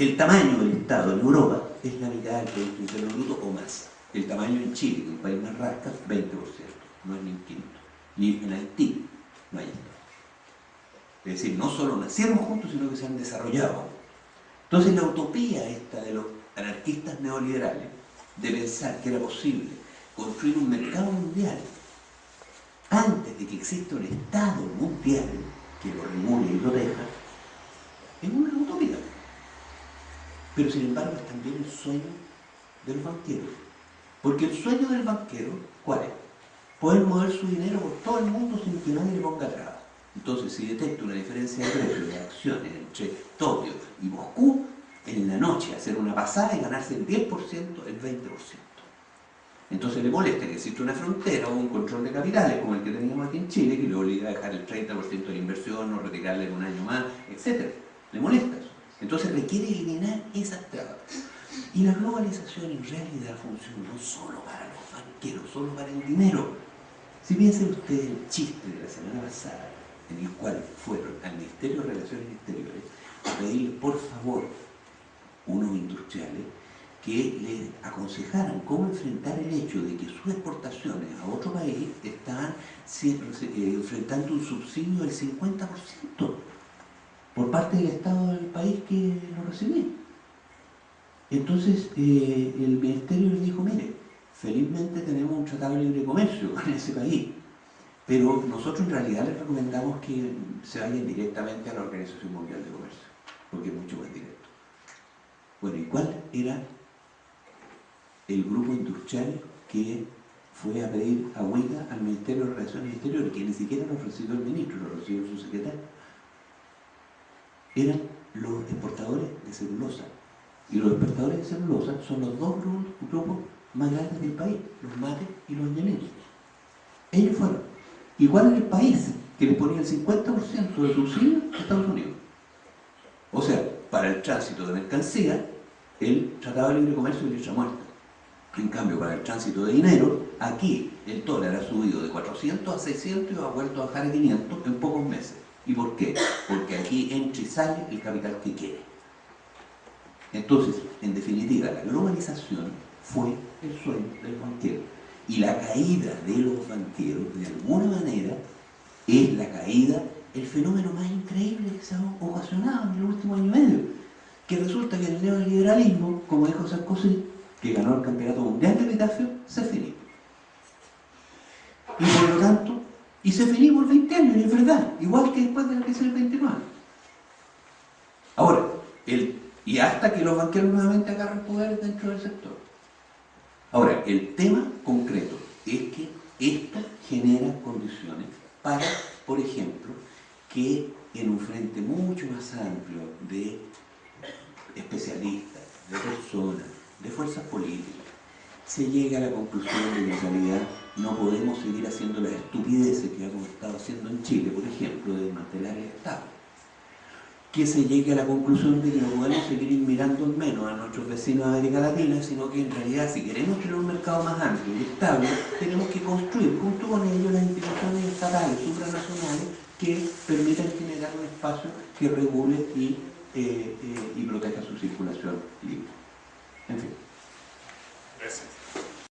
El tamaño del Estado en Europa es la mitad del Producto Interno Bruto o más. El tamaño en Chile, que es un país más rasca, 20%, no es ni un quinto. Y en Haití no hay Estado. Es decir, no solo nacieron juntos, sino que se han desarrollado. Entonces la utopía esta de los anarquistas neoliberales, de pensar que era posible construir un mercado mundial antes de que exista un Estado mundial que lo regule y proteja, es una utopía. Pero sin embargo es también el sueño de los banqueros. Porque el sueño del banquero, ¿cuál es? Poder mover su dinero por todo el mundo sin que nadie le ponga trabas. Entonces, si detecta una diferencia de precio de acciones entre Tokio y Moscú, en la noche hacer una pasada y ganarse el 10%, el 20%. Entonces le molesta que existe una frontera o un control de capitales como el que teníamos aquí en Chile, que le obliga a dejar el 30% de la inversión o retirarle en un año más, etc. Le molesta eso. Entonces requiere eliminar esas trabas. Y la globalización en realidad funcionó solo para los banqueros, solo para el dinero. Si piensen ustedes el chiste de la semana pasada, en el cual fueron al Ministerio de Relaciones Exteriores a pedirle por favor unos industriales que les aconsejaran cómo enfrentar el hecho de que sus exportaciones a otro país estaban enfrentando un subsidio del 50% por parte del Estado del país que lo recibía. Entonces el Ministerio les dijo, mire, felizmente tenemos un tratado de libre comercio con ese país, pero nosotros en realidad les recomendamos que se vayan directamente a la Organización Mundial de Comercio, porque es mucho más directo. Bueno, ¿y cuál era el grupo industrial que fue a pedir agüita al Ministerio de Relaciones Exteriores, que ni siquiera lo recibió el ministro, lo recibió su secretario? Eran los exportadores de celulosa. Y los exportadores de celulosa son los dos grupos más grandes del país, los mates y los ñaneros. Ellos fueron. ¿Y cuál era el país que les ponía el 50% de subsidio? Estados Unidos. O sea, para el tránsito de mercancía, el Tratado de Libre Comercio es letra muerta. En cambio, para el tránsito de dinero, aquí el dólar ha subido de 400 a 600 y ha vuelto a bajar a 500 en pocos meses. ¿Y por qué? Porque aquí entra y sale el capital que quiere. Entonces, en definitiva, la globalización fue el sueño del banquero. Y la caída de los banqueros, de alguna manera, es la caída, el fenómeno más increíble que se ha ocasionado en el último año y medio. Que resulta que el neoliberalismo, como dijo Sarkozy, que ganó el campeonato mundial de epitafio, se finó. Y por lo tanto, y se finó por 20 años, y es verdad, igual que después de la crisis del 29. Ahora, y hasta que los banqueros nuevamente agarran poderes dentro del sector. Ahora, el tema concreto es que esto genera condiciones para, por ejemplo, que en un frente mucho más amplio de especialistas, de personas, de fuerzas políticas, se llegue a la conclusión de que en realidad no podemos seguir haciendo las estupideces que hemos estado haciendo en Chile, por ejemplo, de desmantelar el Estado. Que se llegue a la conclusión de que no podemos seguir mirando en menos a nuestros vecinos de América Latina, sino que en realidad, si queremos tener un mercado más amplio y estable, tenemos que construir junto con ellos las instituciones estatales, supranacionales, que permitan generar un espacio que regule y proteja su circulación libre. En fin.